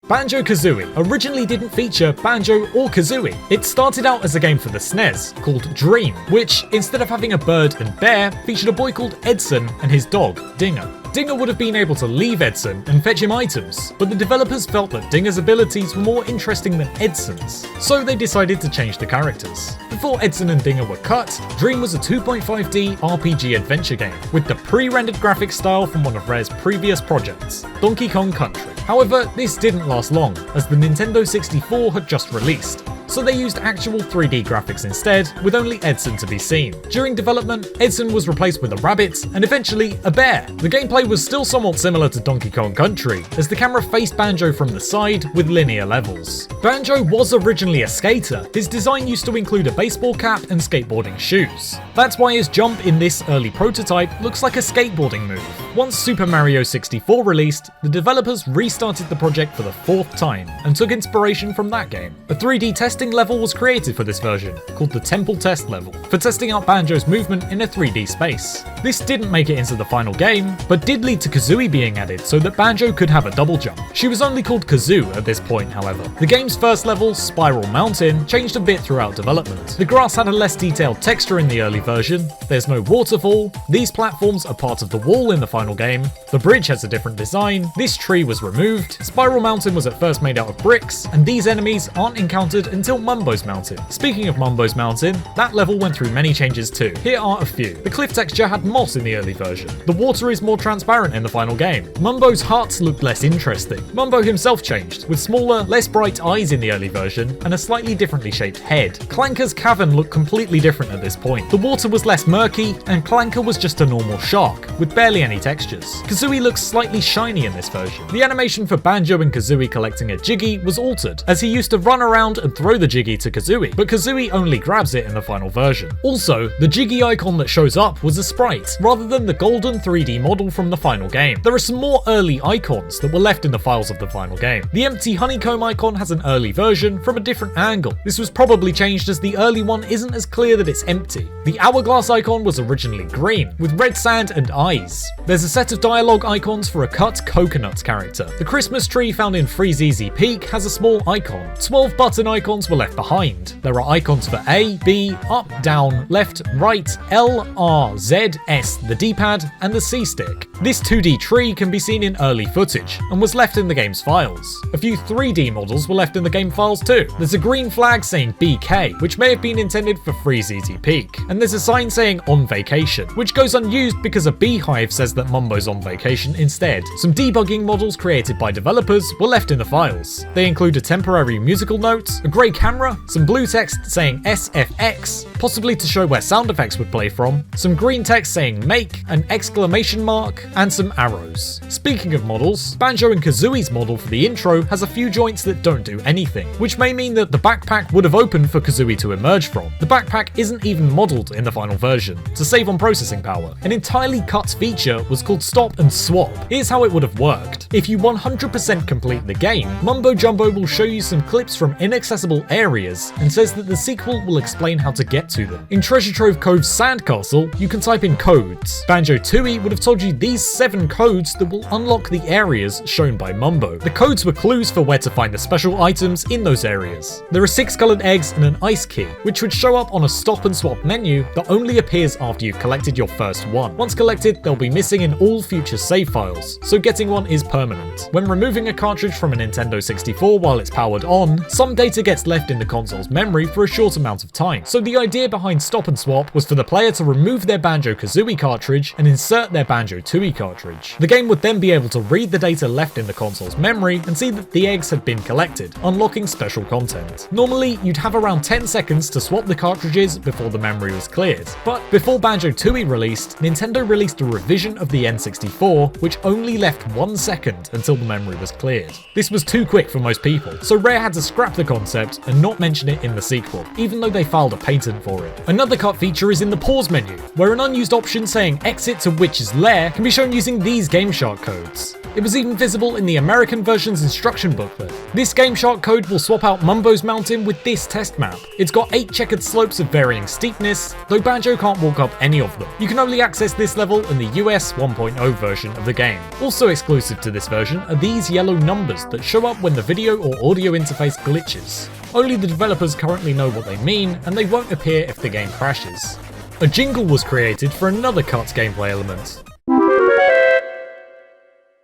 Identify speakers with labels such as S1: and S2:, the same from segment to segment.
S1: Banjo-Kazooie originally didn't feature Banjo or Kazooie. It started out as a game for the SNES called Dream, which, instead of having a bird and bear, featured a boy called Edson and his dog, Dinger. Dinger would have been able to leave Edson and fetch him items, but the developers felt that Dinger's abilities were more interesting than Edson's, so they decided to change the characters. Before Edson and Dinger were cut, Dream was a 2.5D RPG adventure game, with the pre-rendered graphic style from one of Rare's previous projects, Donkey Kong Country. However, this didn't last long, as the Nintendo 64 had just released, so they used actual 3D graphics instead, with only Edson to be seen. During development, Edson was replaced with a rabbit, and eventually a bear. The gameplay was still somewhat similar to Donkey Kong Country, as the camera faced Banjo from the side with linear levels. Banjo was originally a skater. His design used to include a baseball cap and skateboarding shoes. That's why his jump in this early prototype looks like a skateboarding move. Once Super Mario 64 released, the developers restarted the project for the 4th time, and took inspiration from that game. A 3D testing level was created for this version, called the Temple Test level, for testing out Banjo's movement in a 3D space. This didn't make it into the final game, but did lead to Kazooie being added so that Banjo could have a double jump. She was only called Kazoo at this point, however. The game's first level, Spiral Mountain, changed a bit throughout development. The grass had a less detailed texture in the early version, there's no waterfall, these platforms are part of the wall in the final game, the bridge has a different design, this tree was removed, Spiral Mountain was at first made out of bricks, and these enemies aren't encountered until Mumbo's Mountain. Speaking of Mumbo's Mountain, that level went through many changes too. Here are a few. The cliff texture had moss in the early version. The water is more transparent in the final game. Mumbo's huts looked less interesting. Mumbo himself changed, with smaller, less bright eyes in the early version, and a slightly differently shaped head. Clanker's cavern looked completely different at this point. The water was less murky, and Clanker was just a normal shark, with barely any textures. Kazooie looks slightly shiny in this version. The animation for Banjo and Kazooie collecting a Jiggy was altered, as he used to run around and throw the Jiggy to Kazooie, but Kazooie only grabs it in the final version. Also, the Jiggy icon that shows up was a sprite, rather than the golden 3D model from the final game. There are some more early icons that were left in the files of the final game. The empty honeycomb icon has an early version from a different angle. This was probably changed as the early one isn't as clear that it's empty. The hourglass icon was originally green, with red sand and eyes. There's a set of dialogue icons for a cut coconut character. The Christmas tree found in Freeze Easy Peak has a small icon. 12 button icons were left behind. There are icons for A, B, up, down, left, right, L, R, Z, S, the D-pad, and the C-stick. This 2D tree can be seen in early footage, and was left in the game's files. A few 3D models were left in the game files too. There's a green flag saying BK, which may have been intended for Freeze Easy Peak, and there's a sign saying on vacation, which goes unused because a beehive says that Mumbo's on vacation instead. Some debugging models created by developers were left in the files. They include a temporary musical note, a grey camera, some blue text saying SFX, possibly to show where sound effects would play from, some green text saying make, an exclamation mark, and some arrows. Speaking of models, Banjo and Kazooie's model for the intro has a few joints that don't do anything, which may mean that the backpack would have opened for Kazooie to emerge from. The backpack isn't even modelled in the final version, to save on processing power. An entirely cut feature was called Stop and Swop. Here's how it would have worked. If you 100% complete the game, Mumbo Jumbo will show you some clips from inaccessible areas, and says that the sequel will explain how to get to them. In Treasure Trove Cove's Sandcastle, you can type in codes. Banjo Tooie would have told you these 7 codes that will unlock the areas shown by Mumbo. The codes were clues for where to find the special items in those areas. There are 6 coloured eggs and an ice key, which would show up on a stop and swap menu that only appears after you've collected your first one. Once collected, they'll be missing in all future save files, so getting one is permanent. When removing a cartridge from a Nintendo 64 while it's powered on, some data gets left in the console's memory for a short amount of time. So the idea behind Stop and Swap was for the player to remove their Banjo-Kazooie cartridge and insert their Banjo-Tooie cartridge. The game would then be able to read the data left in the console's memory and see that the eggs had been collected, unlocking special content. Normally, you'd have around 10 seconds to swap the cartridges before the memory was cleared. But before Banjo-Tooie released, Nintendo released a revision of the N64, which only left 1 second until the memory was cleared. This was too quick for most people, so Rare had to scrap the concept and not mention it in the sequel, even though they filed a patent for it. Another cut feature is in the pause menu, where an unused option saying exit to Witch's Lair can be shown using these Game Shark codes. It was even visible in the American version's instruction booklet. This Game Shark code will swap out Mumbo's Mountain with this test map. It's got 8 checkered slopes of varying steepness, though Banjo can't walk up any of them. You can only access this level in the US 1.0 version of the game. Also exclusive to this version are these yellow numbers that show up when the video or audio interface glitches. Only the developers currently know what they mean, and they won't appear if the game crashes. A jingle was created for another cut gameplay element.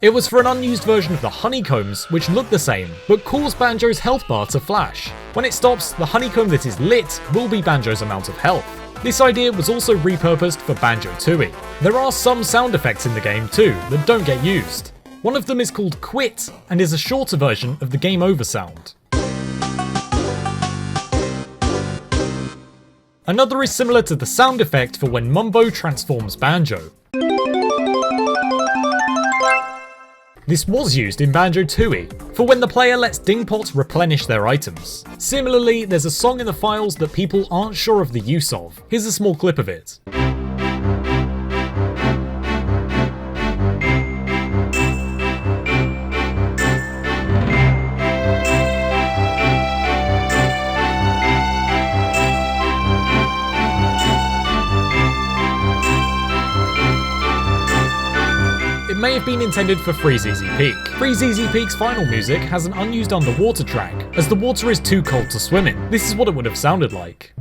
S1: It was for an unused version of the honeycombs, which look the same, but cause Banjo's health bar to flash. When it stops, the honeycomb that is lit will be Banjo's amount of health. This idea was also repurposed for Banjo Tooie. There are some sound effects in the game too that don't get used. One of them is called Quit, and is a shorter version of the game over sound. Another is similar to the sound effect for when Mumbo transforms Banjo. This was used in Banjo Tooie, for when the player lets Dingpots replenish their items. Similarly, there's a song in the files that people aren't sure of the use of. Here's a small clip of it. It may have been intended for Freeze Easy Peak. Freeze Easy Peak's final music has an unused underwater track, as the water is too cold to swim in. This is what it would have sounded like.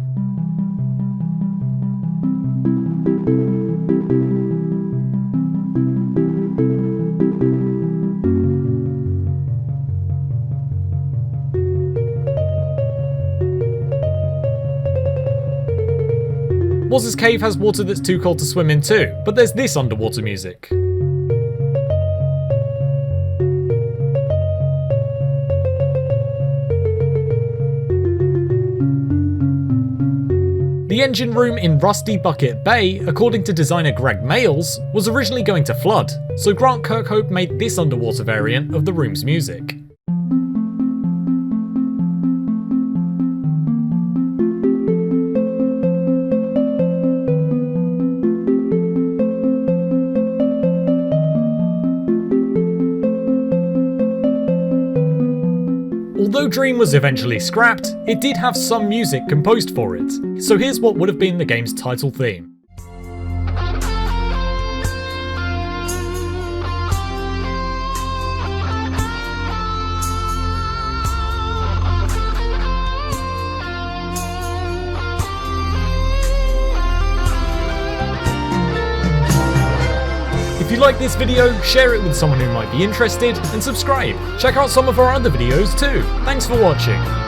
S1: Woz's Cave has water that's too cold to swim in too, but there's this underwater music. The engine room in Rusty Bucket Bay, according to designer Greg Mayles, was originally going to flood, so Grant Kirkhope made this underwater variant of the room's music. Although Dream was eventually scrapped, it did have some music composed for it, so here's what would have been the game's title theme. If you like this video, share it with someone who might be interested, and subscribe. Check out some of our other videos too. Thanks for watching.